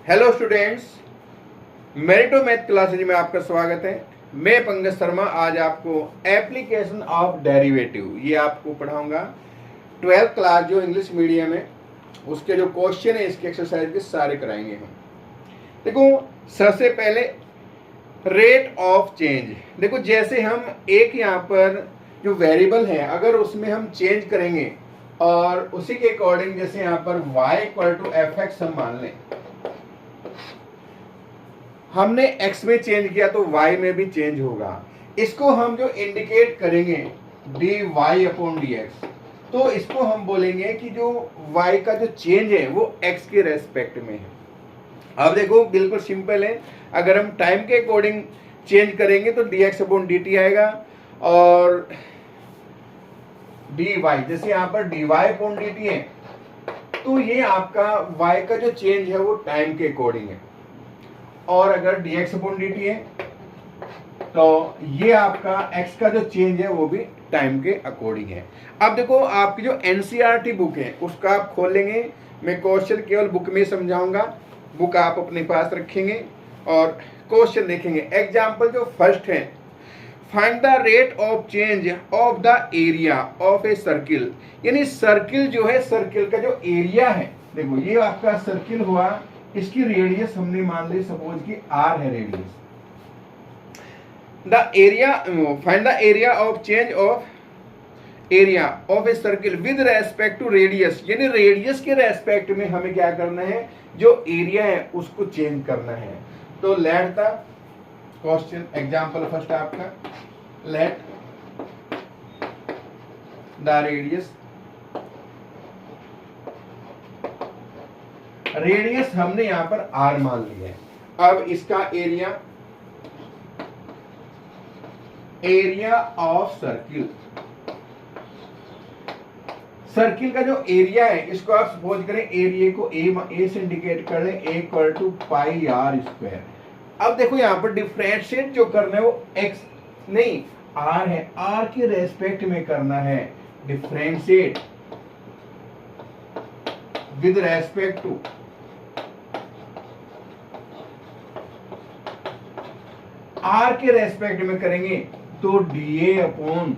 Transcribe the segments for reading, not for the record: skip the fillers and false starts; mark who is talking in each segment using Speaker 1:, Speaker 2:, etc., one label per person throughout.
Speaker 1: Hello students, मेरिटो math classes में आपका स्वागत है। मैं पंकज शर्मा आज आपको एप्लीकेशन ऑफ डेरिवेटिव ये आपको पढ़ाऊंगा। 12th क्लास जो इंग्लिश मीडियम है उसके जो क्वेश्चन है इसके एक्सरसाइज के सारे कराएंगे हम। देखो, सबसे पहले रेट ऑफ चेंज। देखो, जैसे हम एक यहाँ पर जो वेरिएबल है अगर उसमें हम चेंज करेंगे और उसी के अकॉर्डिंग जैसे यहाँ पर y equal to f x हम मान लें, हमने x में चेंज किया तो y में भी चेंज होगा। इसको हम जो इंडिकेट करेंगे dy अपॉन dx, तो इसको हम बोलेंगे कि जो y का जो चेंज है वो x के रेस्पेक्ट में है। अब देखो, बिल्कुल सिंपल है। अगर हम टाइम के अकॉर्डिंग चेंज करेंगे तो dx अपॉन dt आएगा और dy, जैसे यहाँ पर dy अपॉन dt है तो ये आपका y का जो चेंज है वो टाइम के अकॉर्डिंग है, और अगर dx अपॉन dt है तो ये आपका x का जो चेंज है वो भी टाइम के अकॉर्डिंग है। अब देखो, आपकी जो एनसीईआरटी बुक है उसका आप खोल लेंगे। मैं क्वेश्चन केवल बुक में समझाऊंगा, बुक आप अपने पास रखेंगे और क्वेश्चन देखेंगे। एग्जाम्पल जो फर्स्ट है, find the rate of change of the area of a circle. यानी सर्किल जो है, सर्किल का जो एरिया है, देखो ये आपका सर्किल हुआ, इसकी रेडियस हमने मान ली सपोज कि r है radius. The area, find the area of change of area of a circle with respect to radius. यानी रेडियस के रेस्पेक्ट में हमें क्या करना है, जो एरिया है उसको चेंज करना है। तो let the question, example first आपका, लेट द रेडियस, रेडियस हमने यहां पर r मान लिया है। अब इसका area, area of circle, circle का जो एरिया है इसको आप सपोज करें, एरिया को a से इंडिकेट कर लें, a equal to pi r square. अब देखो यहाँ पर डिफरेंशिएट जो करना है वो x नहीं r है, r के रेस्पेक्ट में करना है। Differentiate with respect to r के रेस्पेक्ट में करेंगे तो dA upon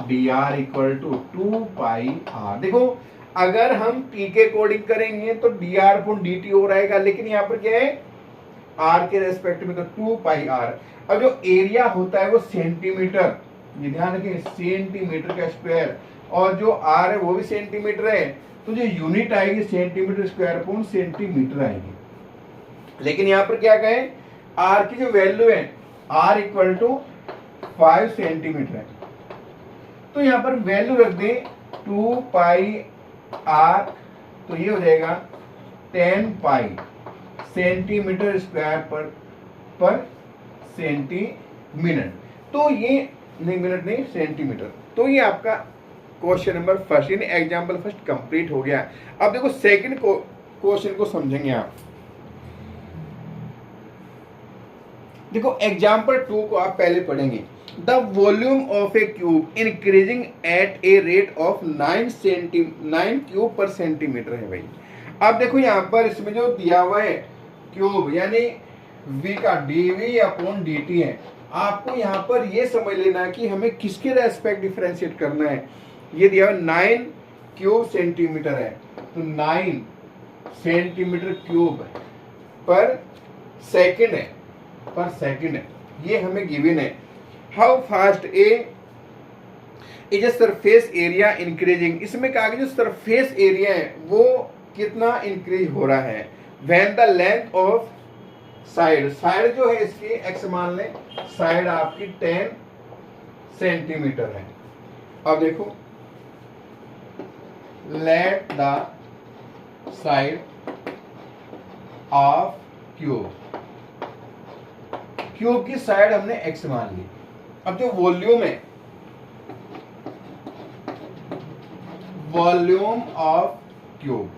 Speaker 1: dr equal to 2 pi r। देखो, अगर हम t के अकॉर्डिंग करेंगे तो dr अपॉन dt हो रहेगा, लेकिन यहाँ पर क्या है, r के रेस्पेक्ट में तो 2 पाई r। अब जो एरिया होता है वो सेंटीमीटर, ये ध्यान रखें, सेंटीमीटर का स्क्वायर, और जो r है वो भी सेंटीमीटर है, तो जो यूनिट आएगी सेंटीमीटर स्क्वायर अपॉन सेंटीमीटर आएगी। लेकिन यहाँ पर क्या कहें, r की जो वैल्यू है r इक्वल टू 5 सेंटीमीटर है, तो यहाँ पर वैल्यू रख दें 2 पाई r, तो ये हो जाएगा 10 पाई सेंटीमीटर स्क्वायर पर सेंटीमीटर। तो ये नहीं, मिनट नहीं, सेंटीमीटर। तो ये आपका क्वेश्चन नंबर फर्स्ट, यानी एग्जाम्पल फर्स्ट कंप्लीट हो गया। अब देखो सेकंड क्वेश्चन को समझेंगे आप। देखो, एग्जाम्पल 2 को आप पहले पढ़ेंगे। The volume of A cube increasing at a rate of 9 cube पर सेंटीमीटर है भाई। अब देखो यहाँ पर इसमें जो दिया हुआ है क्यूब, यानी v का dv अपॉन dt है। आपको यहाँ पर ये समझ लेना कि हमें किसके रेस्पेक्ट डिफरेंशिएट करना है। ये दिया हुआ 9 क्यूब सेंटीमीटर है, तो 9 सेंटीमीटर क्यूब पर सेकंड है, पर सेकंड है, ये हमें गिवन है। How fast A is a surface area increasing. इसमें कहा कि जो सरफेस एरिया है वो कितना इंक्रीज हो रहा है। When the length of side, side जो है इसकी x मान लें, साइड आपकी 10 सेंटीमीटर है। अब देखो, late the side of cube, cube की साइड हमने x मान ली। अब जो वॉल्यूम है, वॉल्यूम ऑफ क्यूब,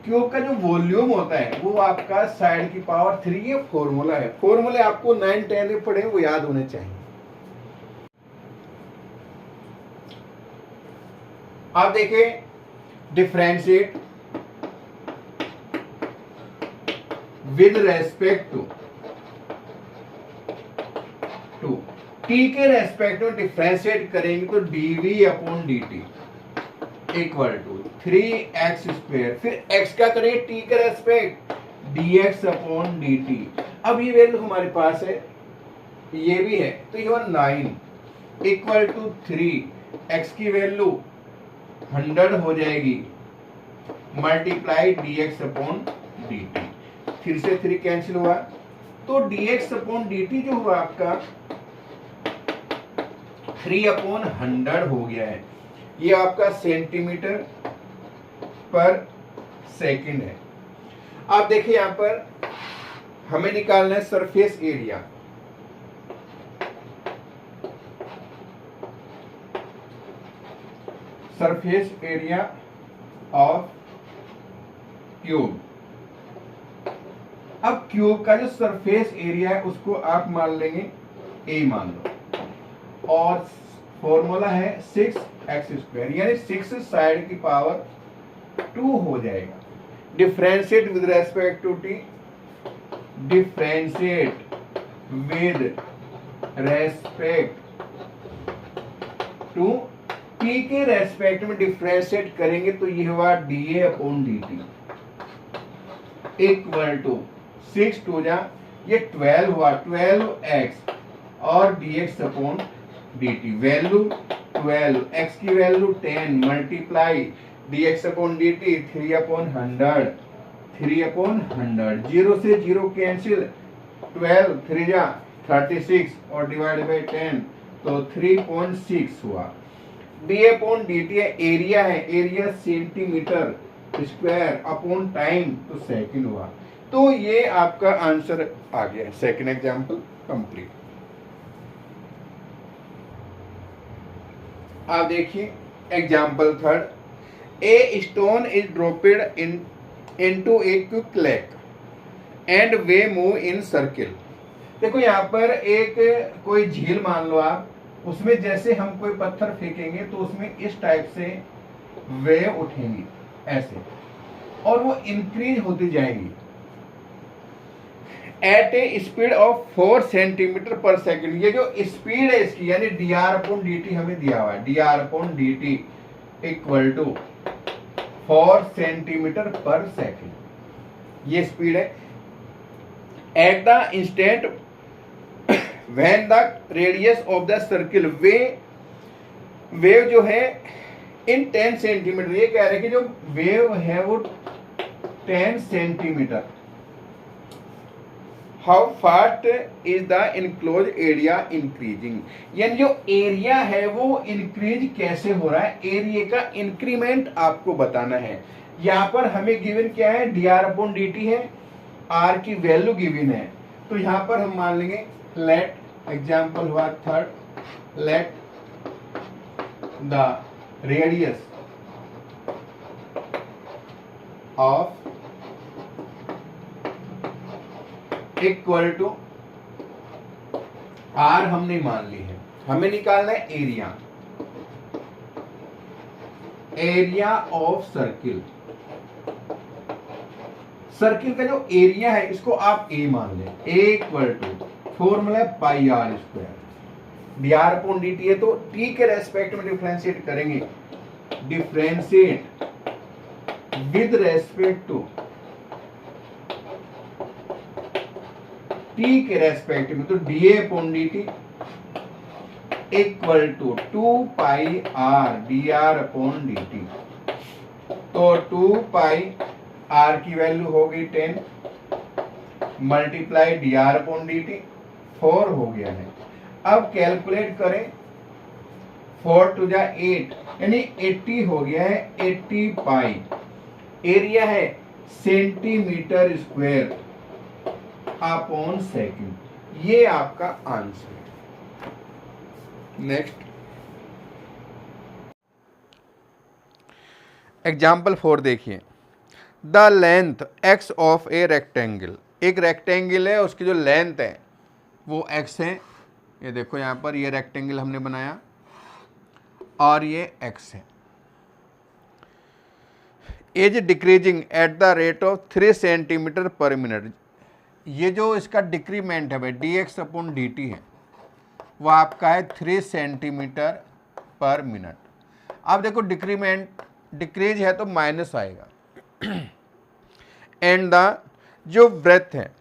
Speaker 1: क्यूब का जो वॉल्यूम होता है वो आपका साइड की पावर 3, ये फॉर्मूला है। फॉर्मूले आपको 9, 10 में पढ़े वो याद होने चाहिए। आप देखें, differentiate with respect to t के रेस्पेक्ट में डिफ्रेंशिएट करेंगे तो dv upon d t equal to 3x²। फिर x क्या करेंगे t के रेस्पेक्ट dx अपॉन dt। अब ये वैल्यू हमारे पास है, ये भी है, तो ये 9 इक्वल टू 3 x की वैल्यू 100 हो जाएगी मल्टीप्लाई dx अपॉन dt। फिर से 3 कैंसिल हुआ तो dx अपॉन dt जो हुआ आपका 3/100 हो गया है। ये आपका सेंटीमीटर पर सेकंड है। आप देखिए यहां पर हमें निकालना है surface area. Surface area of cube. अब क्यूब का जो सरफेस एरिया है उसको आप मान लेंगे ए मान लो, और फॉर्मूला है 6x², यानी 6 साइड की पावर 2 हो जाएगा। Differentiate with respect to t, differentiate with respect to t के रेस्पेक्ट में डिफ्रेंशिएट करेंगे तो ये हुआ dA upon dt equal to 6 2 जा ये 12 हुआ 12x और dx upon dt। Value 12, x की value 10 multiply dx upon dt 3/100, 3/100। 0 से 0 कैंसिल, 12 3 जा 36 और डिवाइड बाई 10 तो 3.6 हुआ। d अपॉन dt एरिया है, area centimetre square upon time तो सेकंड हुआ। तो ये आपका आंसर आ गया। Second example complete. आप देखिए example third. A stone is dropped into a quick lake and way move in circle. देखो यहाँ पर एक कोई झील मान लो आप, उसमें जैसे हम कोई पत्थर फेंकेंगे तो उसमें इस टाइप से वेव उठेंगी ऐसे, और वो इंक्रीज होती जाएंगी at a speed of 4 centimetre per second. ये जो स्पीड है इसकी यानी dr अपॉन dt हमें दिया हुआ है, dr upon dt equal to 4 centimetre per second, ये स्पीड है। At the instant when the radius of the circle wave जो है इन 10 सेंटीमीटर, ये कह रहे हैं कि जो वेव है वो 10 centimetre. How fast is the enclose area increasing, यानी जो एरिया है वो इंक्रीज कैसे हो रहा है, एरिया का इंक्रीमेंट आपको बताना है। यहाँ पर हमें गिवन क्या है, dr अपॉन dt है, r की वैल्यू गिवन है, तो यहाँ पर हम मान लेंगे लेट एग्जाम्पल हुआ third, let the radius of equal to r हमने मान ली है, हमें निकालना है area, area of circle. Circle का जो एरिया है इसको आप a मान लें, a equal to formula pi r square, dr upon dt है तो t के रेस्पेक्ट में डिफरेंशिएट करेंगे, differentiate with respect to t के रेस्पेक्ट में तो dA upon dt equal to 2 pi r dr upon dt। तो 2 पाई r की वैल्यू हो गई 10 मल्टीप्लाई dr अपॉन dt 4 हो गया है। अब कैलकुलेट करें, 4 टू जा 8 यानी 80 हो गया है, 80 पाई एरिया है सेंटीमीटर स्क्वायर अपॉन सेकंड, ये आपका आंसर है। नेक्स्ट एग्जाम्पल 4 देखिए। The length x of a rectangle, एक रेक्टेंगल है उसकी जो लेंथ है वो x है, ये देखो यहाँ पर ये रेक्टेंगल हमने बनाया और ये x है। Is decreasing at the rate of 3 centimetre per minute, ये जो इसका डिक्रीमेंट है भाई dx अपॉन dt है, वो आपका है 3 सेंटीमीटर पर मिनट। अब देखो डिक्रीमेंट डिक्रीज है तो माइनस आएगा। एंड द जो ब्रेथ है,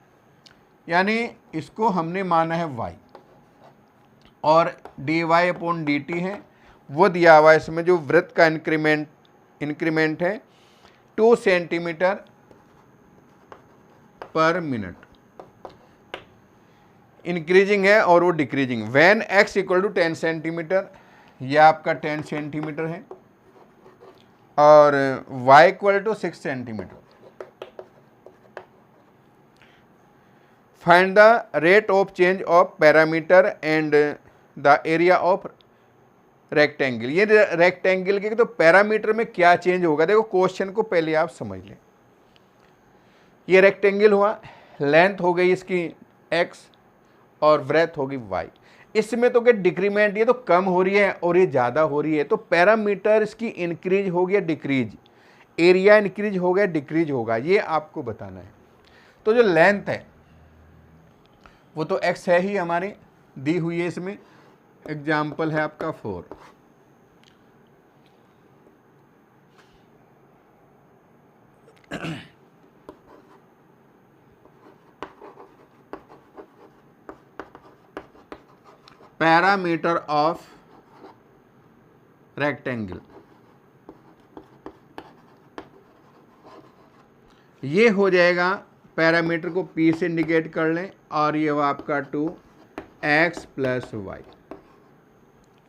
Speaker 1: यानी इसको हमने माना है y, और dy अपॉन dt है वो दिया हुआ है। इसमें जो वृत्त का इंक्रीमेंट है 2 सेंटीमीटर पर मिनट इंक्रीजिंग है और वो decreasing. When x equal to 10 centimetre, यह आपका 10 सेंटीमीटर है, और y equal to 6 centimetre. Find the rate of change of parameter and the area of rectangle. ये रेक्टेंगल के तो पैरामीटर में क्या चेंज होगा, देखो क्वेश्चन को पहले आप समझ लें। ये रेक्टेंगल हुआ, लेंथ हो गई इसकी x और ब्रेथ होगी y। इसमें तो क्या डिक्रीमेंट, ये तो कम हो रही है और ये ज़्यादा हो रही है, तो पैरामीटर इसकी इंक्रीज हो गया डिक्रीज, एरिया इंक्रीज हो गया डिक्रीज होगा, ये आपको बताना है। तो जो लेंथ है वो तो x है ही हमारी, दी हुई है। इसमें एग्जाम्पल है आपका 4। पैरामीटर ऑफ रेक्टेंगल, ये हो जाएगा, पैरामीटर को P से इंडिकेट कर लें, और ये हुआ आपका 2x plus y.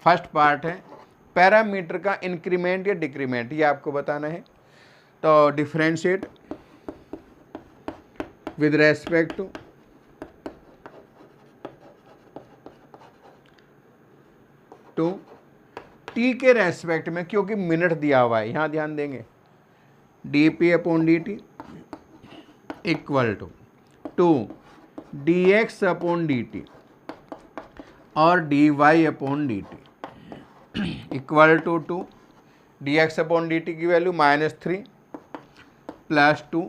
Speaker 1: First part है पैरामीटर का इंक्रीमेंट या डिक्रीमेंट, ये आपको बताना है। तो differentiate with respect to t के रेस्पेक्ट में, क्योंकि मिनट दिया हुआ है, यहां ध्यान देंगे, dp upon dt equal to dx upon dt और dy upon dt equal to dx upon dt की value -3 plus 2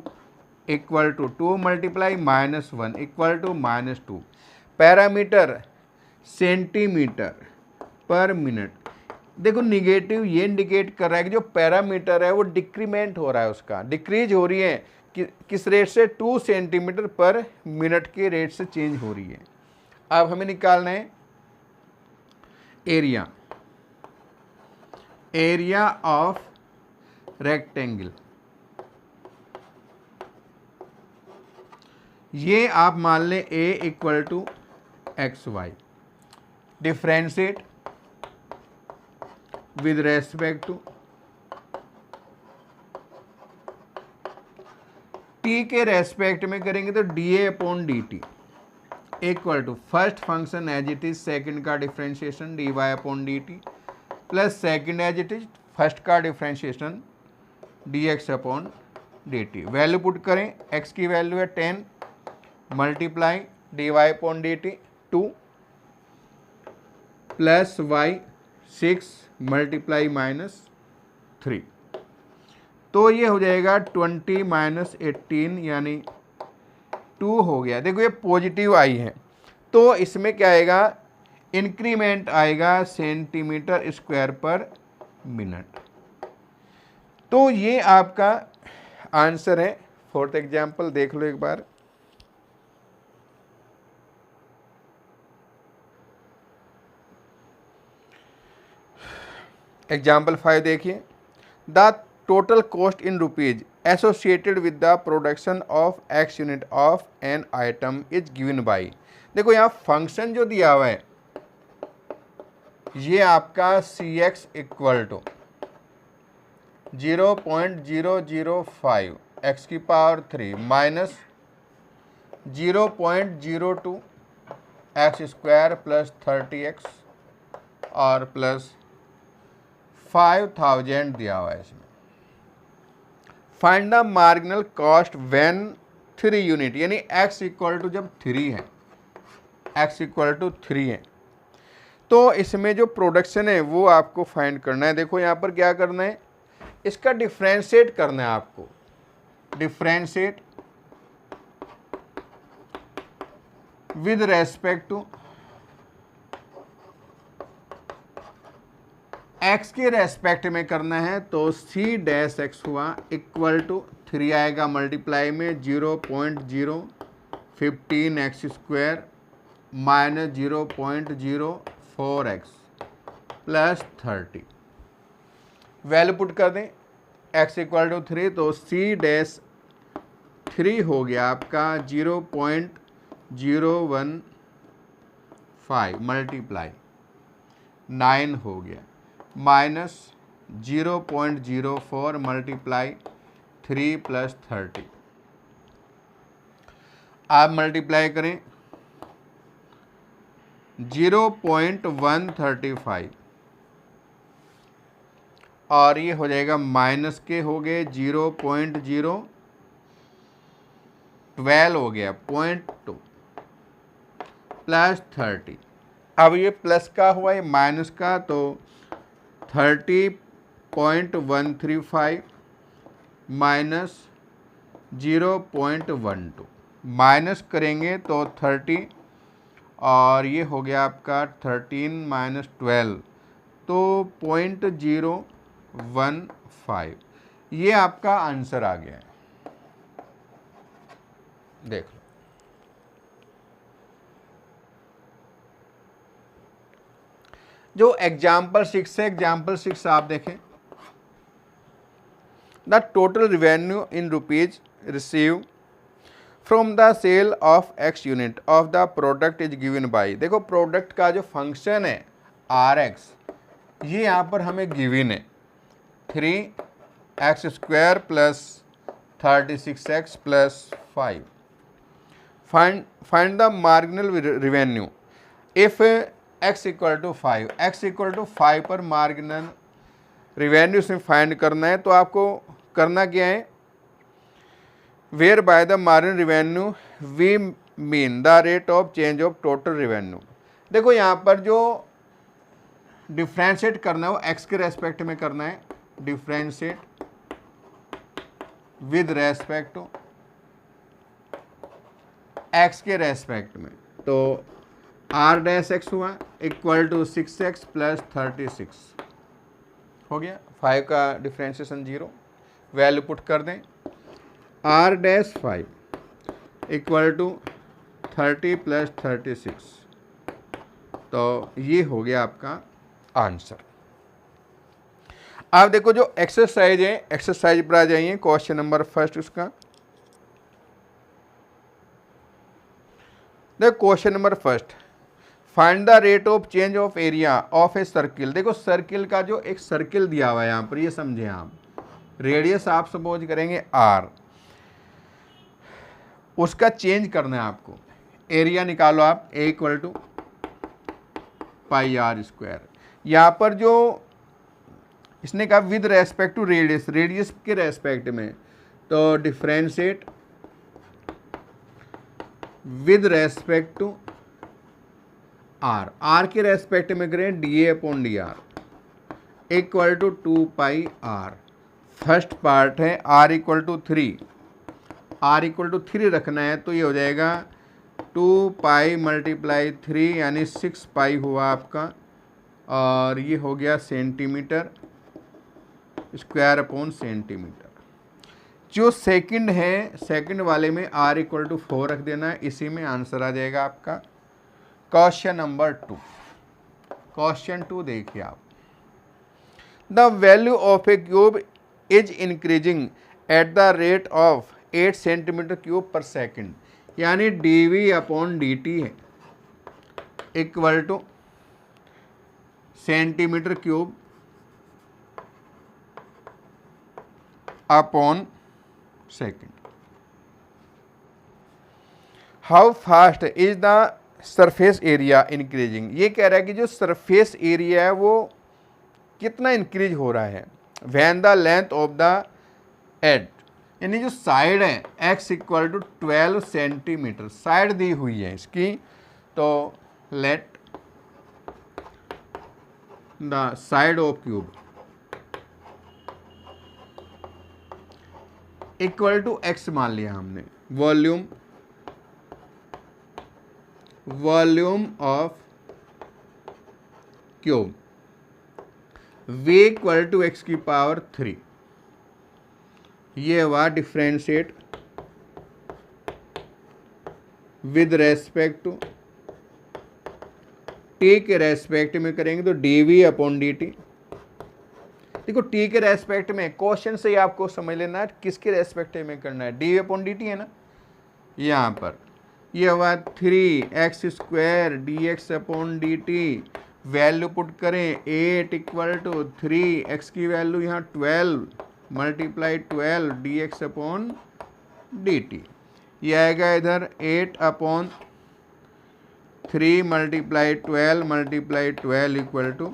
Speaker 1: equal to 2 multiply -1 equal to -2। Parameter centimetre per minute. देखो निगेटिव ये इंडिकेट कर रहा है कि जो पैरामीटर है वो डिक्रीमेंट हो रहा है, उसका डिक्रीज हो रही है किस रेट से, 2 सेंटीमीटर पर मिनट के रेट से चेंज हो रही है। अब हमें निकालना है एरिया, एरिया ऑफ रेक्टेंगल। ये आप मान लें a equal to XY, differentiate with respect to t के रेस्पेक्ट में करेंगे तो dA upon dt equal to first function as it is, second का differentiation dy upon dt plus second as it is, first का differentiation dx upon dt। Value put करें, x की वैल्यू है 10 multiply dy upon dt 2 plus y 6 multiply -3, तो ये हो जाएगा 20 -18 यानी 2 हो गया। देखो ये पॉजिटिव आई है, तो इसमें क्या आएगा, इंक्रीमेंट आएगा सेंटीमीटर स्क्वायर पर मिनट। तो ये आपका आंसर है। फोर्थ एग्जाम्पल देख लो एक बार। एग्जाम्पल 5 देखिए, the total cost in rupees associated with the production of x unit of an item is given by. देखो यहाँ फंक्शन जो दिया हुआ है ये आपका cx इक्वल टू 0.005 x की power 3 minus 0.02 x square plus 30x और प्लस 5000 दिया हुआ है इसमें। Find the marginal cost when 3 unit, यानी x इक्वल टू जब 3 है, x इक्वल टू 3 है, तो इसमें जो प्रोडक्शन है वो आपको फाइंड करना है। देखो यहाँ पर क्या करना है, इसका डिफ्रेंशिएट करना है आपको, differentiate with respect to x के रेस्पेक्ट में करना है तो c डैश x हुआ इक्वल टू 3 आएगा मल्टीप्लाई में 0.015 x square minus 0.04 x plus 30। Value put कर दें x इक्वल टू 3 तो c डैश 3 हो गया आपका 0.015 मल्टीप्लाई 9 हो गया माइनस 0.04 मल्टीप्लाई 3 प्लस 30। आप मल्टीप्लाई करें 0.135 और ये हो जाएगा माइनस के हो गए 0.012 हो गया 0.2 प्लस 30। अब ये प्लस का हुआ ये माइनस का तो 30.135 माइनस 0.12 माइनस करेंगे तो 30 और ये हो गया आपका 13 माइनस 12 तो 0.015। ये आपका आंसर आ गया है। देख लो जो एग्जाम्पल 6 है, एग्जाम्पल 6 आप देखें। The total revenue in rupees receive from the sale of x unit of the product is given by. देखो प्रोडक्ट का जो फंक्शन है आर एक्स ये यहाँ पर हमें गिवन है 3x square plus 36x plus 5। Find the marginal revenue if x equal to 5। x equal to 5 पर मार्जिनल रिवेन्यू से फाइंड करना है तो आपको करना क्या है, where by the marginal revenue we mean the rate of change of total revenue. देखो यहाँ पर जो डिफ्रेंशिएट करना है वो x के रेस्पेक्ट में करना है, differentiate with respect to x के रेस्पेक्ट में तो r डैश x हुआ इक्वल टू 6x प्लस 36 हो गया। 5 का डिफ्रेंशिएशन 0, वैल्यू पुट कर दें r dash 5 equal to 30 plus 36 तो ये हो गया आपका आंसर। आप देखो जो एक्सरसाइज है, एक्सरसाइज पर आ जाइए। क्वेश्चन नंबर फर्स्ट उसका देखो, question number first, find the rate of change of area of a circle. देखो सर्किल का जो एक सर्किल दिया हुआ है यहाँ पर, ये समझे आप, रेडियस आप सपोज करेंगे r, उसका चेंज करना है आपको। एरिया निकालो आप, a equal to pi r square. यहाँ पर जो इसने कहा with respect to radius, radius के रेस्पेक्ट में तो differentiate with respect to r, r के रेस्पेक्ट में करें d a upon d r equal to 2 pi r. First part है r equal to 3, r equal to 3 रखना है तो ये हो जाएगा 2 पाई मल्टीप्लाई 3 यानी 6 पाई हुआ आपका, और ये हो गया सेंटीमीटर स्क्वायर अपॉन सेंटीमीटर। जो सेकंड है, सेकंड वाले में r इक्वल टू 4 रख देना है, इसी में आंसर आ जाएगा आपका। क्वेश्चन नंबर 2, क्वेश्चन 2 देखिए आप। The value of A cube is increasing at the rate of 8 centimetre cube पर सेकंड, यानी dv अपॉन dt है equal two centimetre cube upon second. How fast is the surface area increasing. ये कह रहा है कि जो सरफेस एरिया है वो कितना इंक्रीज हो रहा है। When the length of the edge, यानी जो साइड है x equal to 12 centimetre side दी हुई है इसकी, तो let the side of cube equal to x मान लिया हमने। Volume volume of cube v equal to x की पावर 3। ये हुआ differentiate with respect to t के रेस्पेक्ट में करेंगे तो dv अपॉन dt। देखो टी के रेस्पेक्ट में क्वेश्चन से ही आपको समझ लेना है किसके रेस्पेक्ट में करना है, dv अपॉन dt है ना। यहाँ पर ये हुआ 3x² dx upon dt, value put करें 8 इक्वल टू 3x की वैल्यू यहाँ 12 मल्टीप्लाई 12 dx अपॉन dt। ये आएगा इधर 8 upon 3 multiply 12 equal two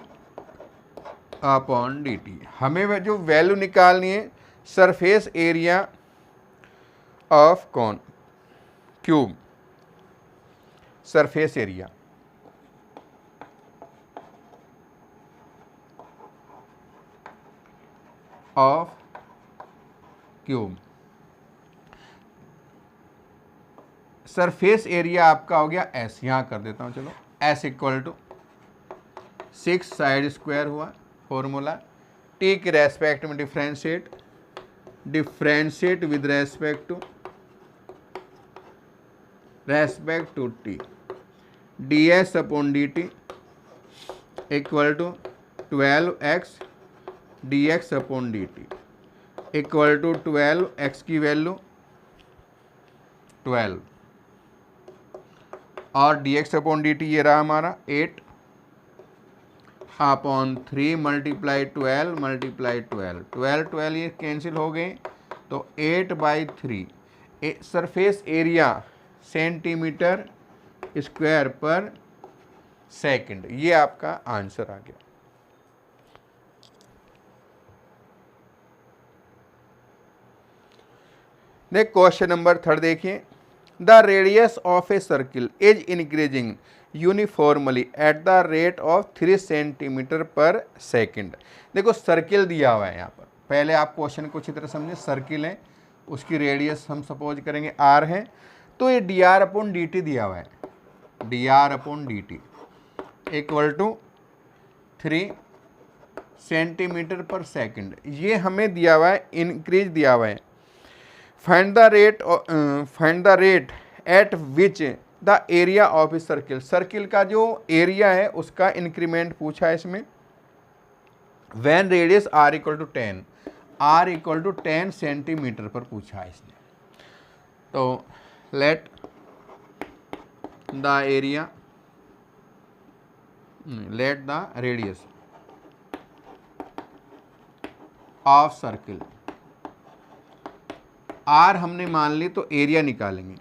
Speaker 1: upon dt। हमें जो वैल्यू निकालनी है सरफेस एरिया ऑफ कौन cube, surface area of cube. Surface area आपका हो गया S, यहाँ कर देता हूँ चलो, S equal to 6 side square हुआ फॉर्मूला, टी के रेस्पेक्ट में differentiate with respect to t, ds upon dt equal to 12x dx upon dt equal to 12x की वैल्यू 12 और dx अपॉन dt ये रहा हमारा 8 अपॉन 3 मल्टीप्लाई 12 ये cancel हो गए तो 8/3 सरफेस एरिया सेंटीमीटर स्क्वायर पर सेकंड, ये आपका आंसर आ गया। नेक्स्ट क्वेश्चन नंबर 3 देखिए, the radius of a circle is increasing uniformly eight the rate of 3 centimetre per second. देखो सर्किल दिया हुआ है यहाँ पर, पहले आप क्वेश्चन को अच्छी तरह समझे, सर्किल है उसकी रेडियस हम सपोज करेंगे r है, तो ये dr अपॉन dt दिया हुआ है, dr upon dt equal to 3 centimetre per second, ये हमें दिया हुआ है, इंक्रीज दिया हुआ है। Find the rate at which the area of a circle, circle का जो एरिया है उसका इंक्रीमेंट पूछा है इसमें। When radius r equal to 10, r equal to 10 centimetre पर पूछा है इसने, तो let the area, let the radius of circle, r हमने मान ली तो एरिया निकालेंगे,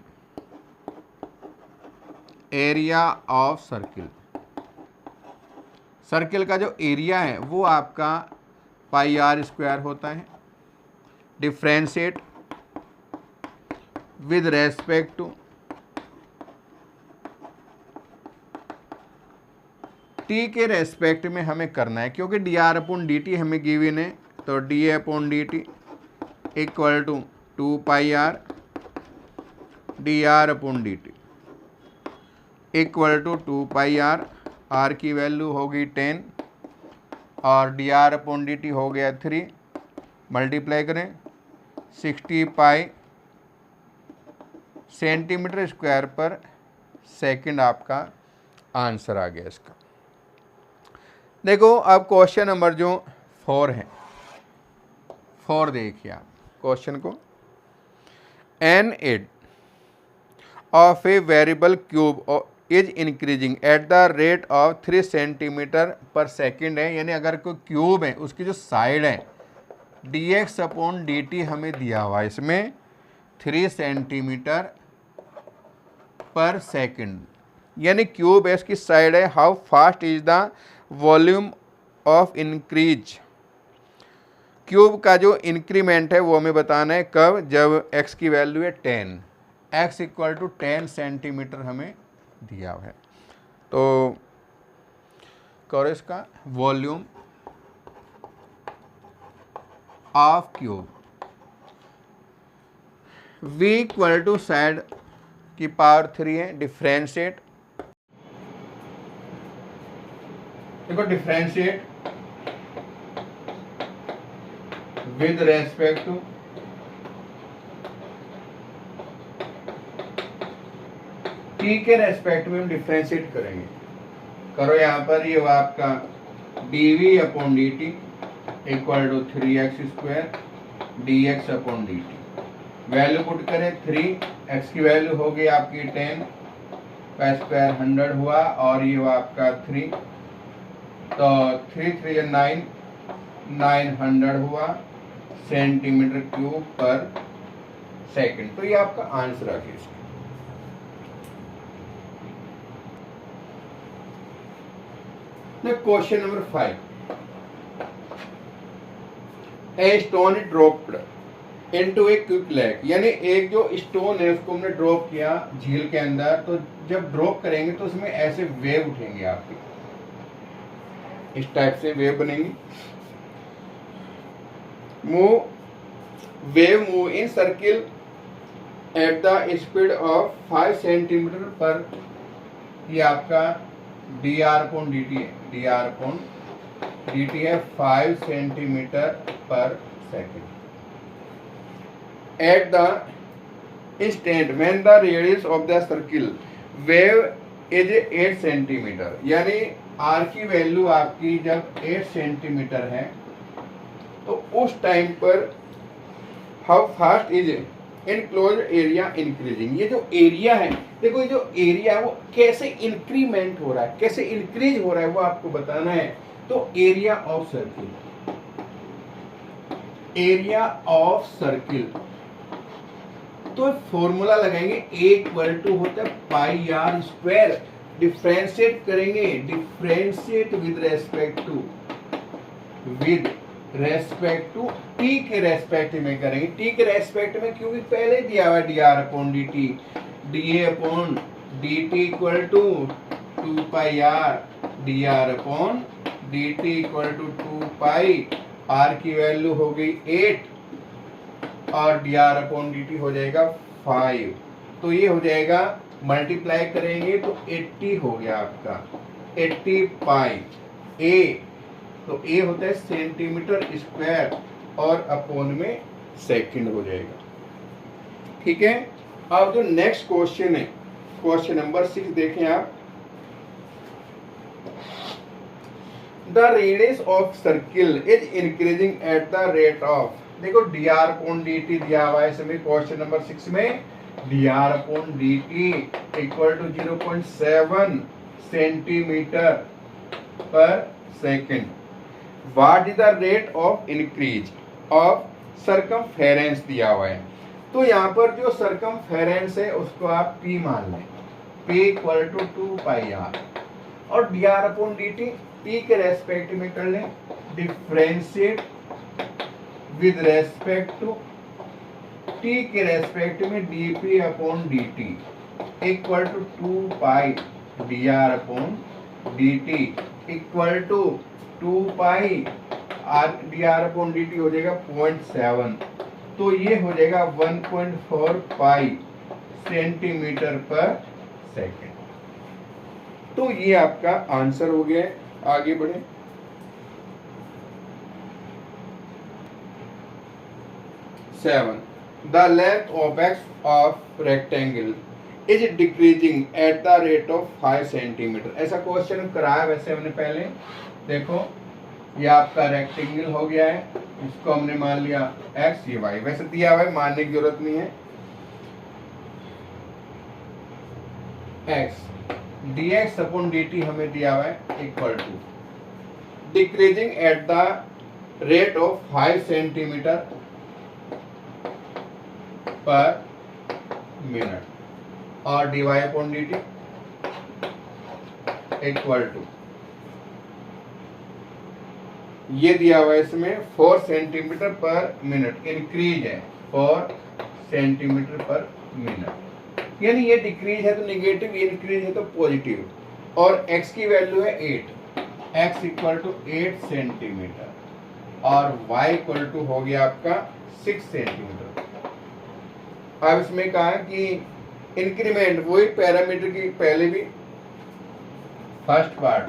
Speaker 1: एरिया ऑफ सर्किल, सर्किल का जो एरिया है वो आपका πr² होता है, differentiate with respect to t के रेस्पेक्ट में हमें करना है, क्योंकि dr अपॉन dt हमें गिवन है, तो dA upon dt equal to 2πr dr upon dt equal to 2πr, r की वैल्यू होगी 10 और dr अपॉन dt हो गया 3, मल्टीप्लाई करें 60 पाई सेंटीमीटर स्क्वायर पर सेकंड, आपका आंसर आ गया इसका। देखो अब क्वेश्चन नंबर जो 4 है, 4 देखिए आप क्वेश्चन को, an edge of a variable cube is increasing at the rate of 3 centimetre per second है, यानी अगर कोई क्यूब है उसकी जो साइड है dx अपॉन dt हमें दिया हुआ है इसमें 3 सेंटीमीटर पर सेकेंड, यानी क्यूब है इसकी साइड है, how fast is the volume of increase, cube का जो इंक्रीमेंट है वो हमें बताना है कब, जब x की वैल्यू है 10, x इक्वल टू 10 सेंटीमीटर हमें दिया हुआ है। तो करो इसका volume of cube, v equal to side की पावर 3 है, डिफ्रेंशिएट देखो differentiate with respect to t के रेस्पेक्ट में हम डिफरेंशिएट करेंगे। करो यहाँ पर ये आपका dv upon dt equal to 3x² dx upon dt। Value put करें 3 x की वैल्यू हो गई आपकी 10 का स्क्वायर 100 हुआ और ये हुआ आपका 3, तो 3 3 9 900 हुआ सेंटीमीटर क्यूब पर सेकंड। तो ये आपका आंसर आ गया। Question number 5, a stone dropped into a quick lake, यानी एक जो स्टोन है उसको हमने ड्रॉप किया झील के अंदर, तो जब ड्रॉप करेंगे तो उसमें ऐसे वेव उठेंगे आपके, इस टाइप से वेव बनेंगी। Wave move in circle at the speed of 5 centimetre पर, ये आपका dr अपॉन dt है, dr अपॉन dt है 5 centimetre per second. Eight the instant when the radius of the circle wave is 8 centimetre, यानी r की value आपकी जब 8 centimetre है तो उस टाइम पर how fast is enclose area increasing. ये जो एरिया है, देखो ये जो एरिया है वो कैसे इंक्रीमेंट हो रहा है, कैसे इंक्रीज हो रहा है वो आपको बताना है। तो area of circle, area of circle, तो फॉर्मूला लगाएंगे A इक्वल टू होता है पाई आर स्क्वायर, डिफरेंशिएट करेंगे, differentiate with respect to t के रेस्पेक्ट में करेंगे, टी के रेस्पेक्ट में क्योंकि पहले दिया हुआ है dr upon dt, dA upon dt equal to 2 pi r, dr upon dt equal to 2 pi, r की वैल्यू हो गई 8 और dr अपॉन dt हो जाएगा 5, तो ये हो जाएगा मल्टीप्लाई करेंगे तो 80 हो गया आपका, 80 पाई a, तो ए होता है सेंटीमीटर स्क्वायर और अपॉन में सेकंड हो जाएगा। ठीक है, अब जो नेक्स्ट क्वेश्चन है, क्वेश्चन नंबर 6 देखें आप। The radius of circle is increasing at the rate of, देखो dr अपॉन dt दिया हुआ है इसमें क्वेश्चन नंबर 6 में, dr upon dt equal to 0.7 centimetre per second. What is the rate of increase of circumference दिया हुआ है, तो यहाँ पर जो circumference है उसको आप P मान लें, P equal to 2 pi r, और dr अपॉन dt P के रेस्पेक्ट में कर लें, differentiate with respect to T के रेस्पेक्ट में dP upon dt equal to 2 pi dr upon dt equal to 2 pi dr upon dt हो जाएगा 0.7, तो ये हो जाएगा 1.4 पाई सेंटीमीटर पर सेकेंड। तो ये आपका आंसर हो गया। आगे बढ़े, seven, the length of x of rectangle is decreasing at the rate of 5 centimetre. ऐसा क्वेश्चन कराया वैसे हमने पहले, देखो ये आपका रेक्टेंगल हो गया है, इसको हमने मान लिया x, ये y, वैसे दिया हुआ है मानने की जरूरत नहीं है। x dx अपॉन dt हमें दिया हुआ है equal to decreasing at the rate of 5 centimetre per minute, और dy upon dt equal to, ये दिया हुआ है इसमें 4 सेंटीमीटर पर मिनट, इंक्रीज है 4 सेंटीमीटर पर मिनट, यानी ये डिक्रीज है तो नेगेटिव, ये इंक्रीज है तो पॉजिटिव, और x की वैल्यू है 8, x इक्वल टू 8 सेंटीमीटर, और y इक्वल टू हो गया आपका 6 सेंटीमीटर। अब इसमें कहा कि इंक्रीमेंट, वही पैरामीटर की पहले भी first part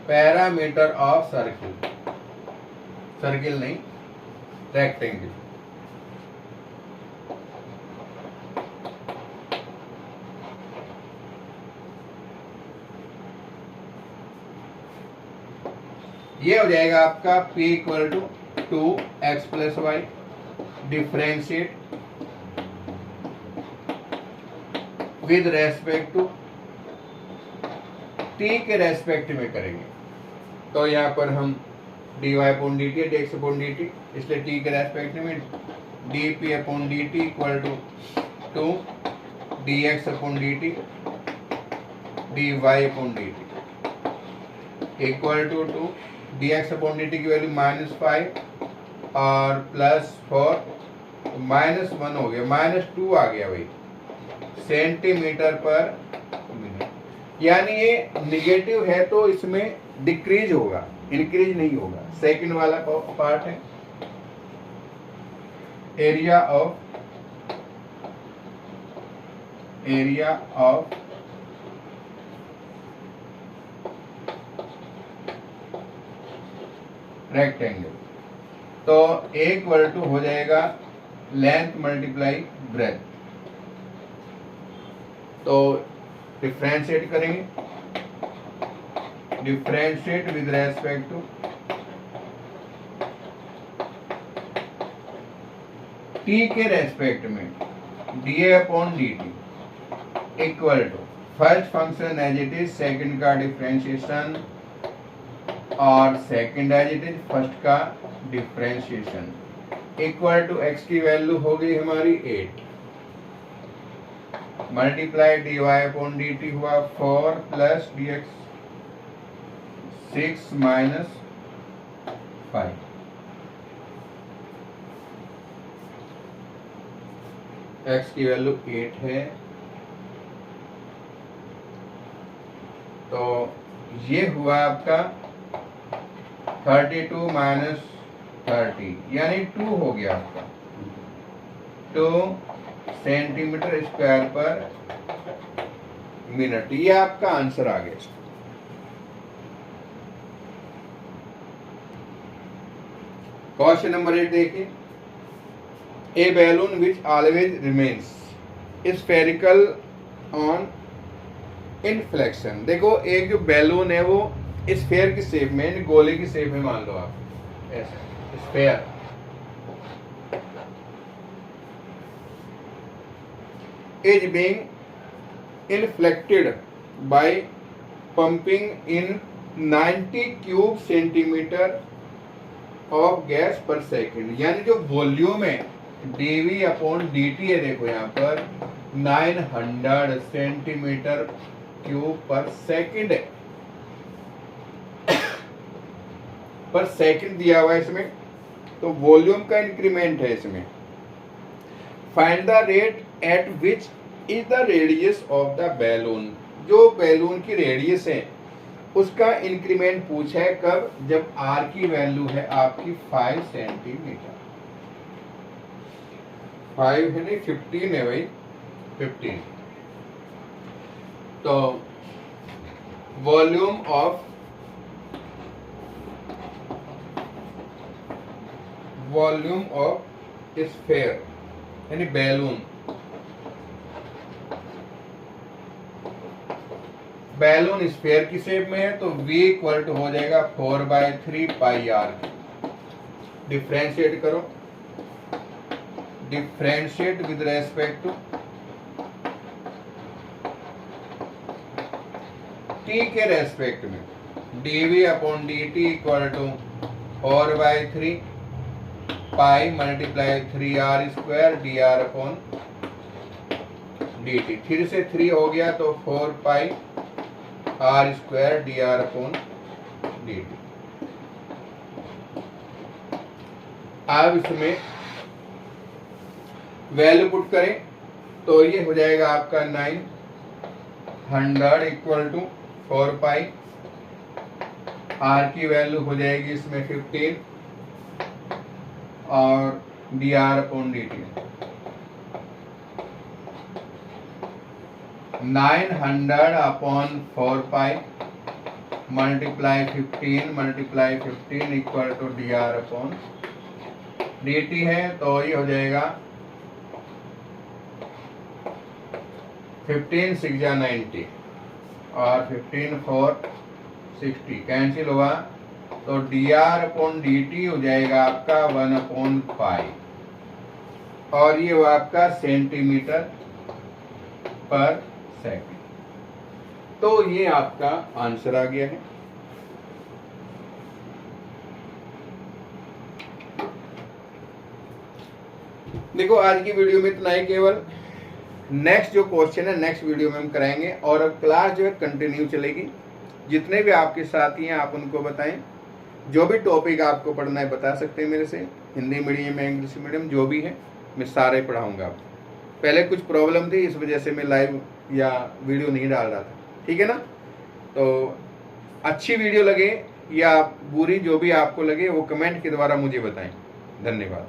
Speaker 1: parameter of circle, circle नहीं रेक्टेंगल। ये हो जाएगा आपका P equal to 2x plus y, differentiate with respect to t के रेस्पेक्ट में करेंगे। तो यहाँ पर हम dy अपॉन dt है, dx अपॉन dt, इसलिए t के रेस्पेक्ट में dp upon dt equal to 2 dx upon dt dy upon dt equal to 2 dx upon dt की वैल्यू -5 और +4, -1 हो गया, -2 आ गया भाई सेंटीमीटर पर मिनट। यानी ये निगेटिव है तो इसमें डिक्रीज होगा, इंक्रीज नहीं होगा। सेकंड वाला पार्ट है एरिया ऑफ रेक्टेंगल। तो एक इक्वल टू हो जाएगा लेंथ मल्टीप्लाई ब्रेथ। तो डिफ्रेंशिएट करेंगे, differentiate with respect to t के रेस्पेक्ट में dA upon dt equal to first function as it is, second का डिफ्रेंशिएशन और second as it is first का डिफ्रेंशिएशन इक्वल टू x की value हो गई हमारी 8 मल्टीप्लाई dy अपॉन dt हुआ 4 प्लस dx 6 माइनस 5। x की वैल्यू 8 है, तो ये हुआ आपका 32 माइनस 30 यानी 2 हो गया आपका 2 सेंटीमीटर स्क्वायर पर मिनट। ये आपका आंसर आ गया। क्वेश्चन नंबर 8 देखिए, a balloon which always remains spherical on inflection. देखो एक जो बैलून है वो स्फेयर की शेप में, गोले की शेप में मान लो आप, ऐसा sphere. Is being inflected by pumping in 90 cube centimetre of gas per second. यानी जो वॉल्यूम है dV अपॉन dt है, देखो यहाँ पर 900 सेंटीमीटर क्यूब पर सेकेंड है, पर सेकेंड दिया हुआ है इसमें, तो वॉल्यूम का इंक्रीमेंट है इसमें। Find the rate at which is the radius of the balloon. जो बैलून की रेडियस है उसका इंक्रीमेंट पूछा है कब, जब r की वैल्यू है आपकी 5 सेंटीमीटर। 5 है नहीं 15 है भाई, 15। तो वॉल्यूम ऑफ स्फेयर यानी बैलून, बैलून स्फेयर की शेप में है तो v इक्वल टू हो जाएगा 4/3 पाई r। डिफ्रेंशिएट करो, differentiate with respect to t के रेस्पेक्ट में dv upon dt equal to 4/3 pi multiply 3r square dr upon dt। 3 से 3 हो गया तो 4 pi r square dr upon dt। अब इसमें वैल्यू पुट करें तो ये हो जाएगा आपका 900 इक्वल टू 4 पाई, r की वैल्यू हो जाएगी इसमें 15 और dr upon dt 900/4 multiply 15 equal to dr/dt है, तो ये हो जाएगा 15 6 जा 90 और 15 4 60 कैंसिल हुआ, तो dr/dt हो जाएगा आपका 1/5 और ये हुआ आपका सेंटीमीटर पर सेकंड। तो ये आपका आंसर आ गया है। देखो आज की वीडियो में इतना ही केवल। नेक्स्ट जो क्वेश्चन है नेक्स्ट वीडियो में हम कराएंगे और अब क्लास जो है कंटिन्यू चलेगी। जितने भी आपके साथी हैं आप उनको बताएं, जो भी टॉपिक आपको पढ़ना है बता सकते हैं मेरे से, हिंदी मीडियम या इंग्लिश मीडियम जो भी है मैं सारे पढ़ाऊंगा आपको। पहले कुछ प्रॉब्लम थी, इस वजह से मैं लाइव या वीडियो नहीं डाल रहा था, ठीक है ना। तो अच्छी वीडियो लगे या बुरी जो भी आपको लगे वो कमेंट के द्वारा मुझे बताएं। धन्यवाद।